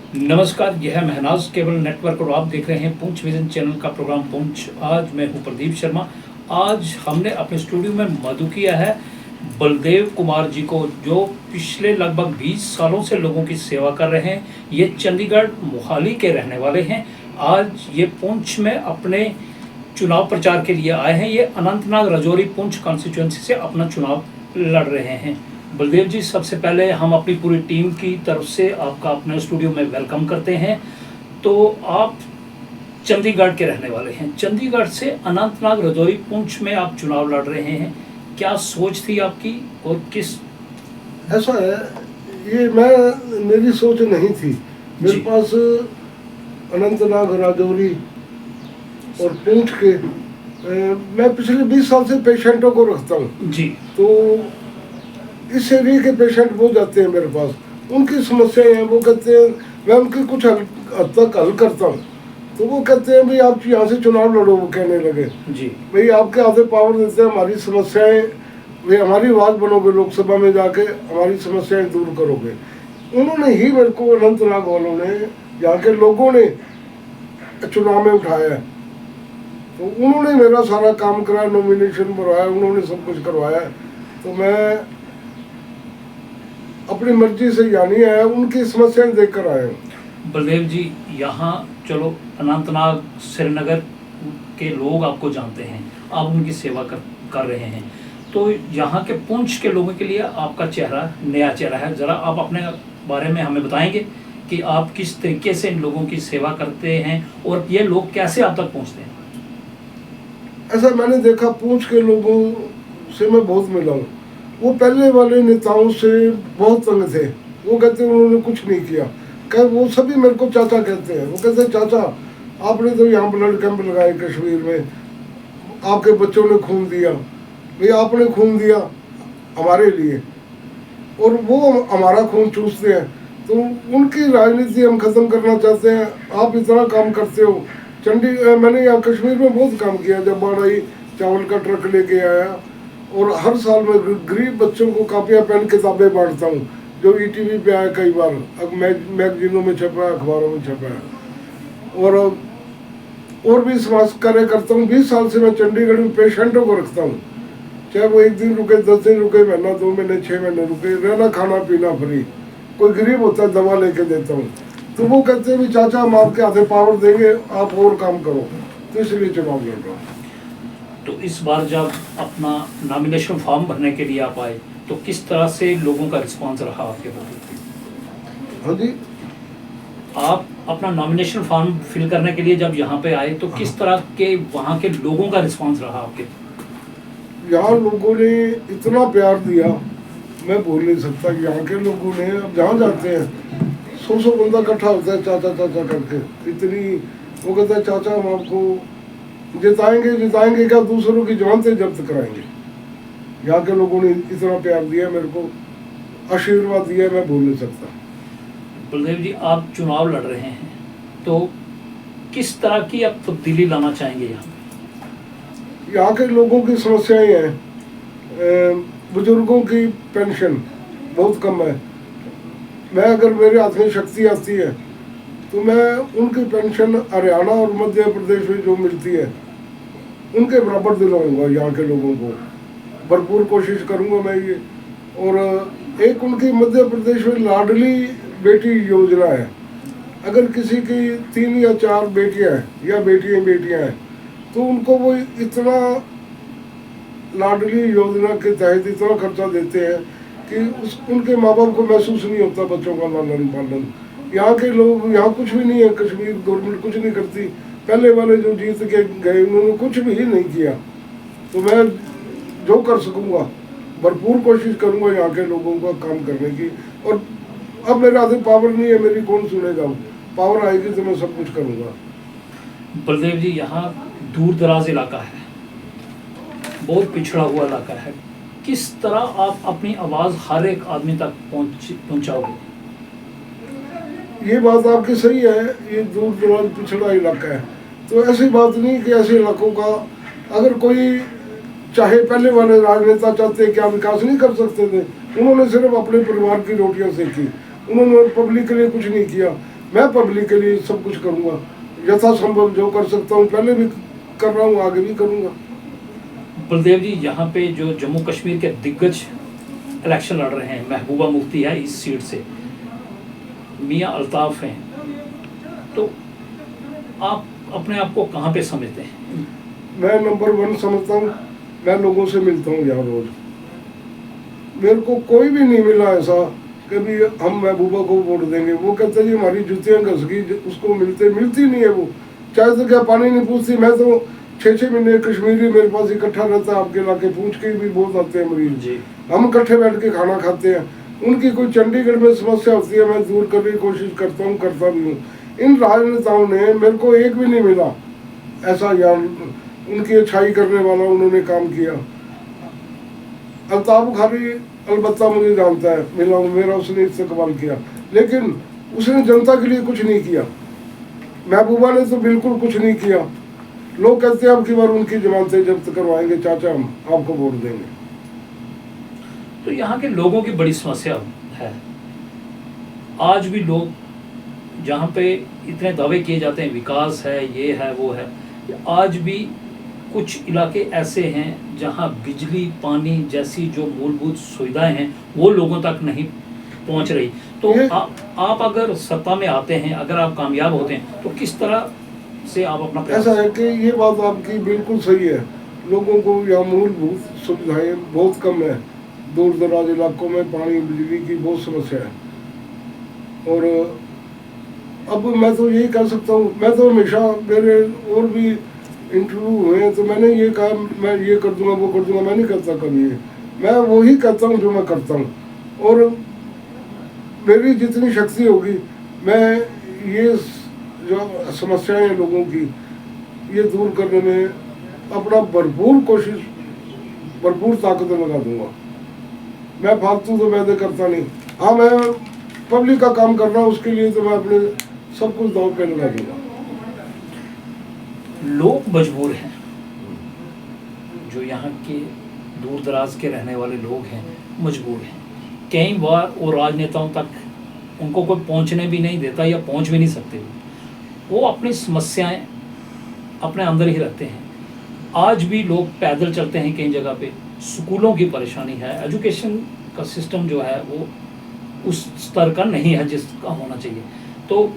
नमस्कार, यह है महनाज केबल नेटवर्क और आप देख रहे हैं पुंछ विजन चैनल का प्रोग्राम पुंछ। आज मैं हूं प्रदीप शर्मा। आज हमने अपने स्टूडियो में मधु किया है बलदेव कुमार जी को, जो पिछले लगभग 20 सालों से लोगों की सेवा कर रहे हैं। ये चंडीगढ़ मोहाली के रहने वाले हैं। आज ये पुंछ में अपने चुनाव प्रचार के लिए आए हैं। ये अनंतनाग राजौरी पुंछ कॉन्स्टिट्यूंसी से अपना चुनाव लड़ रहे हैं। बलदेव जी, सबसे पहले हम अपनी पूरी टीम की तरफ से आपका अपने स्टूडियो में वेलकम करते हैं। तो आप चंडीगढ़ के रहने वाले हैं, चंडीगढ़ से अनंतनाग राजौरी पुंछ में आप चुनाव लड़ रहे हैं। क्या सोच थी आपकी और किस? ऐसा है, ये मेरी सोच नहीं थी। मेरे पास अनंतनाग राजौरी और पुंछ के मैं पिछले 20 साल से पेशेंटों को रखता हूँ जी। तो इस एरिया के पेशेंट वो जाते हैं मेरे पास, उनकी समस्याएं हैं, वो कहते हैं मैं उनकी कुछ हद तक हल करता हूँ। तो वो कहते हैं भाई आप यहाँ से चुनाव लड़ो, वो कहने लगे जी भाई आपके आधे पावर देते हैं, हमारी समस्याएं, भाई हमारी आवाज़ बनोगे, लोकसभा में जाके हमारी समस्याएं दूर करोगे। उन्होंने ही मेरे को अनंतनाग वालों ने, यहाँ के लोगों ने चुनाव में उठाया है। तो उन्होंने मेरा सारा काम कराया, नॉमिनेशन भरवाया, उन्होंने सब कुछ करवाया। तो मैं अपनी मर्जी से यहाँ नहीं आया, उनकी समस्याएं देख कर आया हूँ। बलदेव जी, यहाँ चलो अनंतनाग श्रीनगर के लोग आपको जानते हैं, आप उनकी सेवा कर रहे हैं। तो यहाँ के पुंछ के लोगों के लिए आपका चेहरा नया चेहरा है। ज़रा आप अपने बारे में हमें बताएंगे कि आप किस तरीके से इन लोगों की सेवा करते हैं और ये लोग कैसे आप तक पहुँचते हैं। ऐसा मैंने देखा, पुंछ के लोगों से मैं बहुत मिला हूँ। वो पहले वाले नेताओं से बहुत तंग थे। वो कहते हैं उन्होंने कुछ नहीं किया। वो सभी मेरे को चाचा कहते हैं। वो कहते हैं चाचा आपने तो यहाँ ब्लड कैंप लगाए कश्मीर में, आपके बच्चों ने खून दिया, भाई आपने खून दिया हमारे लिए और वो हमारा खून चूसते हैं। तो उनकी राजनीति हम ख़त्म करना चाहते हैं। आप इतना काम करते हो। मैंने यहाँ कश्मीर में बहुत काम किया। जब बाढ़ आई, चावल का ट्रक लेके आया और हर साल मैं गरीब बच्चों को कापियाँ पेन किताबें बांटता हूँ, जो ईटीवी पे आया कई बार, अब मैगजीनों में छपा है, अखबारों में छपा है। और भी समाज कार्य करता हूँ। 20 साल से मैं चंडीगढ़ में पेशेंटों को रखता हूँ, चाहे वो 1 दिन रुके, 10 दिन रुके, महीना, 2 महीने, 6 महीने रुके, रहना खाना पीना फ्री। कोई गरीब होता है दवा लेके देता हूँ। तो वो कहते हैं भी चाचा हम आपके आधे पावर देंगे, आप और काम करो। तो इसलिए चुनाव लड़ रहा हूँ। तो इस बार जब अपना नॉमिनेशन फॉर्म भरने के लिए आप आए तो किस तरह से लोगों का रिस्पांस रहा आपके प्रति? हाँ जी, आप अपना नॉमिनेशन फॉर्म फिल करने के लिए जब यहाँ पे आए तो किस तरह के वहाँ के लोगों का रिस्पांस रहा आपके? यहाँ लोगों ने इतना प्यार दिया मैं भूल नहीं सकता। यहाँ के लोगों ने, अब जहाँ जाते हैं 100 बंदा इकट्ठा होता है चाचा चाचा करके, इतनी। वो कहता है चाचा हम आपको जिताएंगे क्या, दूसरों की जमानतें जब्त कराएंगे। यहाँ के लोगों ने इतना प्यार दिया मेरे को, आशीर्वाद दिया, मैं भूल नहीं सकता। बलदेव जी, आप चुनाव लड़ रहे हैं तो किस तरह की आप तब्दीली लाना चाहेंगे यहाँ? यहाँ के लोगों की समस्याएं हैं। बुजुर्गों की पेंशन बहुत कम है। मैं अगर मेरे हाथ में शक्ति आती है तो मैं उनकी पेंशन हरियाणा और मध्य प्रदेश में जो मिलती है उनके बराबर दिलाऊंगा। यहाँ के लोगों को भरपूर कोशिश करूंगा मैं ये। और एक उनकी मध्य प्रदेश में लाडली बेटी योजना है। अगर किसी की 3 या 4 बेटियां हैं या बेटियां हैं तो उनको वो इतना लाडली योजना के तहत इतना खर्चा देते हैं कि उनके माँ बाप को महसूस नहीं होता बच्चों का लालन पालन। यहाँ के लोग, यहाँ कुछ भी नहीं है, कश्मीर गवर्नमेंट कुछ नहीं करती। पहले वाले जो जीत के गए उन्होंने कुछ भी नहीं किया। तो मैं जो कर सकूँगा भरपूर कोशिश करूँगा यहाँ के लोगों का काम करने की। और अब मेरे आधे पावर नहीं है, मेरी कौन सुनेगा। पावर आएगी तो मैं सब कुछ करूँगा। बलदेव जी, यहाँ दूर दराज इलाका है, बहुत पिछड़ा हुआ इलाका है। किस तरह आप अपनी आवाज़ हर एक आदमी तक पहुँचाओगे? ये बात आपकी सही है, ये दूर दराज पिछड़ा इलाका है। तो ऐसी बात नहीं कि ऐसे इलाकों का अगर कोई चाहे, पहले वाले राजनेता चाहते क्या विकास नहीं कर सकते थे? उन्होंने सिर्फ अपने परिवार की रोटियां सेकी, उन्होंने पब्लिक के लिए कुछ नहीं किया। मैं पब्लिक के लिए सब कुछ करूँगा, यथासंभव जो कर सकता हूँ पहले भी कर रहा हूँ, आगे भी करूँगा। बलदेव जी, यहाँ पे जो जम्मू कश्मीर के दिग्गज इलेक्शन लड़ रहे हैं, महबूबा मुफ्ती है इस सीट से, मियाँ अल्ताफ़ हैं, तो आप अपने आप को कहाँ पे समझते हैं? मैं नंबर 1 समझता हूँ। मैं लोगों से मिलता हूँ यहाँ रोज, मेरे को कोई भी नहीं मिला ऐसा कभी हम महबूबा को वोट देंगे। वो कहते जी हमारी जुतियाँ घस गई, उसको मिलती नहीं है। वो चाय तो क्या पानी नहीं पूछती। मैं तो 6-6 महीने कश्मीरी मेरे पास इकट्ठा रहता है, आपके इलाके पूछ के भी बहुत आते हैं मरीज जी। हम इकट्ठे बैठ के खाना खाते हैं। उनकी कोई चंडीगढ़ में समस्या होती है, मैं दूर करने की कोशिश करता हूँ, करता भी हूँ। इन राजनेताओं ने मेरे को एक भी नहीं मिला ऐसा यहाँ उनकी अच्छाई करने वाला उन्होंने काम किया। अल्ताफ बुखारी अलबत्ता मुझे जानता है, मिला हूँ, मेरा उसने इस्तेमाल किया, लेकिन उसने जनता के लिए कुछ नहीं किया। महबूबा ने तो बिल्कुल कुछ नहीं किया। लोग कहते हैं अब की बार उनकी जमानतें जब्त करवाएंगे चाचा, हम आपको वोट देंगे। तो यहाँ के लोगों की बड़ी समस्या है, आज भी लोग जहाँ पे इतने दावे किए जाते हैं विकास है, ये है, वो है, आज भी कुछ इलाके ऐसे हैं जहाँ बिजली पानी जैसी जो मूलभूत सुविधाएं हैं वो लोगों तक नहीं पहुँच रही। तो आप अगर सत्ता में आते हैं, अगर आप कामयाब होते हैं, तो किस तरह से आप अपना ऐसा है कि ये बात आपकी बिल्कुल सही है। लोगों को यहाँ मूलभूत सुविधाएं बहुत कम है। दूर दराज इलाकों में पानी बिजली की बहुत समस्या है। और अब मैं तो यही कह सकता हूँ, मैं तो हमेशा मेरे और भी इंटरव्यू हुए तो मैंने ये कहा मैं ये कर दूंगा वो कर दूंगा, मैं नहीं करता कभी। मैं वही करता हूँ जो मैं करता हूँ, और मेरी जितनी शक्ति होगी मैं ये जो समस्याएं हैं लोगों की ये दूर करने में अपना भरपूर कोशिश, भरपूर ताकत लगा दूंगा। मैं फालतू तो वैसे करता नहीं। हाँ, मैं पब्लिक का काम कर रहा हूँ, उसके लिए तो मैं अपने सब कुछ दांव पे लगा दूंगा। लोग मजबूर हैं, जो यहाँ के दूर दराज के रहने वाले लोग हैं मजबूर हैं। कई बार वो राजनेताओं तक उनको कोई पहुँचने भी नहीं देता या पहुँच भी नहीं सकते। वो अपनी समस्याएं अपने अंदर ही रखते हैं। आज भी लोग पैदल चलते हैं कई जगह पे। स्कूलों की परेशानी है, एजुकेशन का सिस्टम जो है वो उस स्तर का नहीं है जिसका होना चाहिए। तो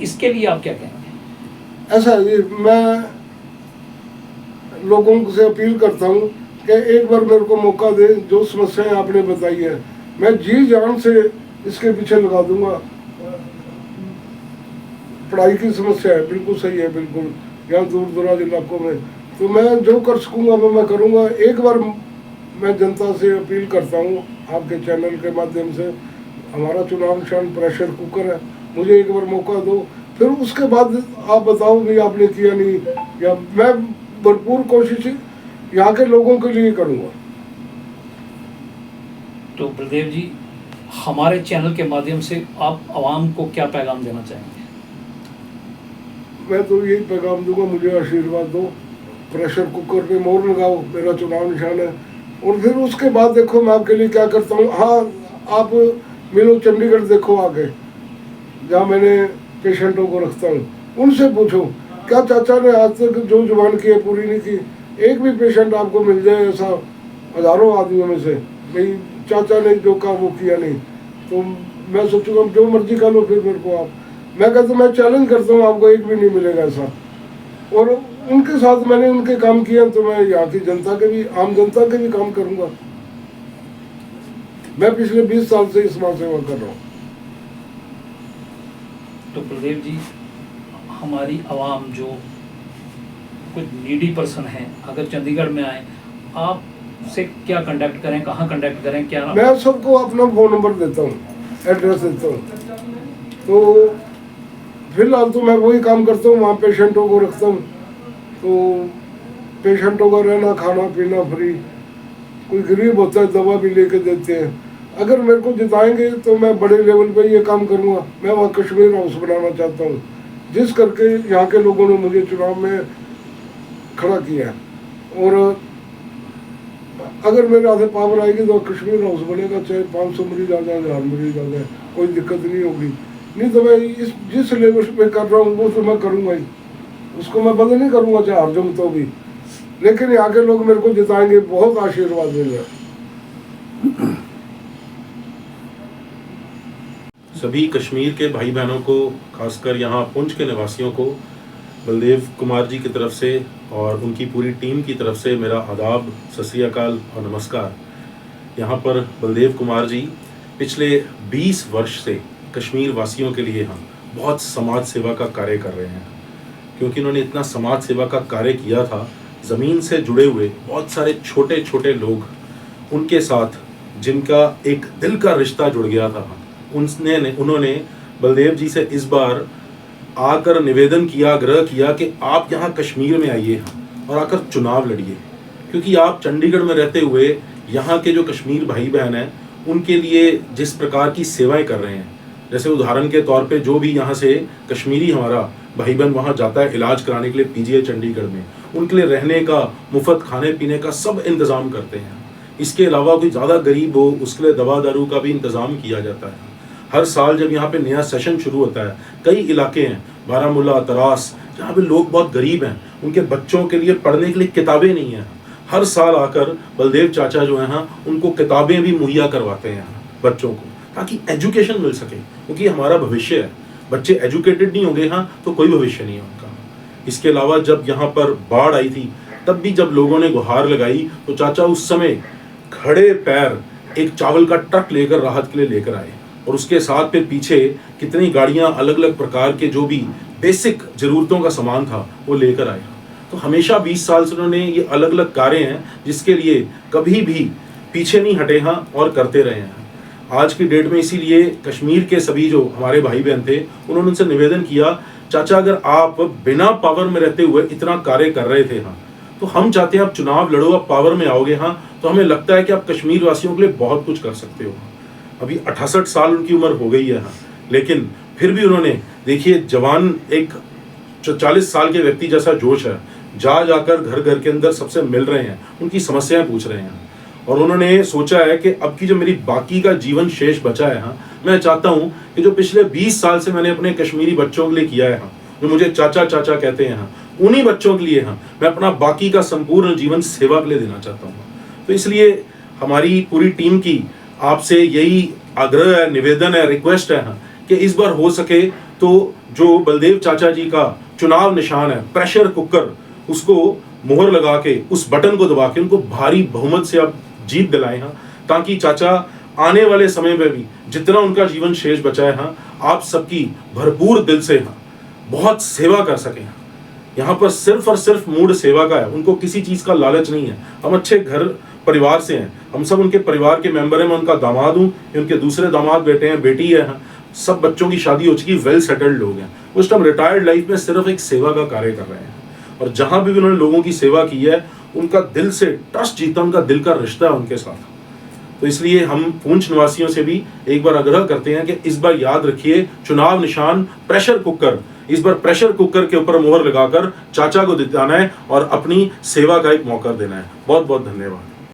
इसके लिए आप क्या कहेंगे? ऐसा है, मैं लोगों से अपील करता हूँ कि एक बार मेरे को मौका दे। जो समस्याएं आपने बताई है मैं जी जान से इसके पीछे लगा दूंगा। पढ़ाई की समस्या है, बिल्कुल सही है, बिल्कुल यहाँ दूर दराज इलाकों में, तो मैं जो कर सकूँगा वो मैं करूँगा। एक बार मैं जनता से अपील करता हूँ आपके चैनल के माध्यम से, हमारा चुनाव निशान प्रेशर कुकर है, मुझे एक बार मौका दो, फिर उसके बाद आप बताओ भी आपने किया नहीं, या मैं भरपूर कोशिश यहाँ के लोगों के लिए करूँगा। तो बलदेव जी, हमारे चैनल के माध्यम से आप आवाम को क्या पैगाम देना चाहेंगे? मैं तो यही पैगाम दूंगा, मुझे आशीर्वाद दो, प्रेशर कुकर पे मोहर लगाओ, मेरा चुनाव निशान है, और फिर उसके बाद देखो मैं आपके लिए क्या करता हूँ। हाँ, आप मिलो चंडीगढ़ देखो आगे, जहाँ मैंने पेशेंटों को रखता हूँ, उनसे पूछो क्या चाचा ने आज तक जो जुबान की है पूरी नहीं की। एक भी पेशेंट आपको मिल जाए ऐसा हजारों आदमियों में से, भाई चाचा ने जो कहा वो किया नहीं, तो मैं सोचूंगा जो मर्जी कर लो, फिर मेरे को आप, मैं कहता हूँ, मैं चैलेंज करता हूँ, आपको एक भी नहीं मिलेगा ऐसा। और उनके साथ मैंने उनके काम किए, तो मैं यहाँ की जनता के भी, आम जनता के भी काम करूँगा। मैं पिछले 20 साल से इस समाज सेवा कर रहा हूँ। तो बलदेव जी, हमारी आवाम जो कुछ नीडी पर्सन है, अगर चंडीगढ़ में आए, आपसे क्या कांटेक्ट करें, कहाँ कांटेक्ट करें, क्या? मैं सबको अपना फ़ोन नंबर देता हूँ, एड्रेस देता हूँ। तो फिलहाल तो मैं वही काम करता हूँ, वहाँ पेशेंटों को रखता हूँ, तो पेशेंटों का रहना खाना पीना फ्री। कोई गरीब होता है दवा भी लेके देते हैं। अगर मेरे को जिताएंगे तो मैं बड़े लेवल पे ये काम करूँगा। मैं वहाँ कश्मीर हाउस बनाना चाहता हूँ, जिस करके यहाँ के लोगों ने मुझे चुनाव में खड़ा किया। और अगर मेरे हाथ पावर आएगी तो कश्मीर हाउस बनेगा, चाहे 500 मरीज आ जाए, 1000 मरीज आ जाए, कोई दिक्कत नहीं होगी। नहीं तो मैं इस जिस लेवल पे कर रहा हूँ वो तो मैं करूँगा ही, उसको मैं बंद नहीं करूँगा चाहे हार जाऊँ तो भी। लेकिन यहाँ के लोग मेरे को जिताएंगे, बहुत आशीर्वाद मिल रहा है। सभी कश्मीर के भाई बहनों को, खासकर यहाँ पुंछ के निवासियों को बलदेव कुमार जी की तरफ से और उनकी पूरी टीम की तरफ से मेरा आदाब, सत श्री अकाल और नमस्कार। यहाँ पर बलदेव कुमार जी पिछले 20 वर्ष से कश्मीर वासियों के लिए हम बहुत समाज सेवा का कार्य कर रहे हैं, क्योंकि उन्होंने इतना समाज सेवा का कार्य किया था। ज़मीन से जुड़े हुए बहुत सारे छोटे छोटे लोग, उनके साथ जिनका एक दिल का रिश्ता जुड़ गया था, उन्होंने बलदेव जी से इस बार आकर निवेदन किया, आग्रह किया कि आप यहाँ कश्मीर में आइए और आकर चुनाव लड़िए, क्योंकि आप चंडीगढ़ में रहते हुए यहाँ के जो कश्मीर भाई बहन हैं उनके लिए जिस प्रकार की सेवाएं कर रहे हैं, जैसे उदाहरण के तौर पे जो भी यहाँ से कश्मीरी हमारा भाई बहन वहाँ जाता है इलाज कराने के लिए पीजीआई चंडीगढ़ में, उनके लिए रहने का, मुफ्त खाने पीने का सब इंतज़ाम करते हैं। इसके अलावा कोई ज़्यादा गरीब हो उसके लिए दवा दारू का भी इंतज़ाम किया जाता है। हर साल जब यहाँ पे नया सेशन शुरू होता है, कई इलाके हैं, बारामूला, तरास, जहाँ पे लोग बहुत गरीब हैं, उनके बच्चों के लिए पढ़ने के लिए किताबें नहीं हैं, हर साल आकर बलदेव चाचा जो हैं उनको किताबें भी मुहैया करवाते हैं बच्चों को, ताकि एजुकेशन मिल सके, क्योंकि हमारा भविष्य है। बच्चे एजुकेटेड नहीं होंगे तो कोई भविष्य नहीं है उनका। इसके अलावा जब यहाँ पर बाढ़ आई थी, तब भी जब लोगों ने गुहार लगाई तो चाचा उस समय खड़े पैर एक चावल का ट्रक लेकर राहत के लिए लेकर आए, और उसके साथ फिर पीछे कितनी गाड़ियां अलग अलग प्रकार के जो भी बेसिक ज़रूरतों का सामान था वो लेकर आए। तो हमेशा 20 साल से उन्होंने ये अलग अलग कार्य हैं जिसके लिए कभी भी पीछे नहीं हटे और करते रहे हैं। आज की डेट में इसीलिए कश्मीर के सभी जो हमारे भाई बहन थे उन्होंने उनसे निवेदन किया, चाचा अगर आप बिना पावर में रहते हुए इतना कार्य कर रहे थे तो हम चाहते हैं आप चुनाव लड़ो, आप पावर में आओगे तो हमें लगता है कि आप कश्मीर वासियों के लिए बहुत कुछ कर सकते हो। अभी 68 साल उनकी उम्र हो गई है लेकिन फिर भी उन्होंने, देखिए जवान एक 40 साल के व्यक्ति जैसा जोश है, जाकर घर घर के अंदर सबसे मिल रहे हैं, उनकी समस्याएं पूछ रहे हैं, और उन्होंने सोचा है कि अब की जो मेरी बाकी का जीवन शेष बचा है मैं चाहता हूं कि जो पिछले 20 साल से मैंने अपने कश्मीरी बच्चों के लिए किया है, जो मुझे चाचा चाचा कहते हैं, उन्हीं बच्चों के लिए मैं अपना बाकी का संपूर्ण जीवन सेवा के लिए देना चाहता हूँ। तो इसलिए हमारी पूरी टीम की आपसे यही आग्रह है, निवेदन है, रिक्वेस्ट है कि इस बार हो सके तो जो बलदेव चाचा जी का चुनाव निशान है प्रेशर कुकर, उसको मोहर लगा के उस बटन को दबा के उनको भारी बहुमत से आप जीत दिलाएं ताकि चाचा आने वाले समय में भी जितना उनका जीवन शेष बचा है आप सबकी भरपूर दिल से बहुत सेवा कर सकें। यहाँ पर सिर्फ और सिर्फ मूड सेवा का है, उनको किसी चीज का लालच नहीं है। हम अच्छे घर परिवार से हैं, हम सब उनके परिवार के मेंबर हैं, मैं उनका दामाद हूँ, उनके दूसरे दामाद बेटे हैं, बेटी है, सब बच्चों की शादी हो चुकी, वेल सेटल्ड लोग हैं। उस टाइम रिटायर्ड लाइफ में सिर्फ एक सेवा का कार्य कर रहे हैं, और जहां भी उन्होंने लोगों की सेवा की है उनका दिल से ट्रस्ट जीता, उनका दिल का रिश्ता है उनके साथ। तो इसलिए हम पुंछ निवासियों से भी एक बार आग्रह करते हैं कि इस बार याद रखिए, चुनाव निशान प्रेशर कुकर, इस बार प्रेशर कुकर के ऊपर मोहर लगाकर चाचा को जिताना है और अपनी सेवा का एक मौका देना है। बहुत बहुत धन्यवाद।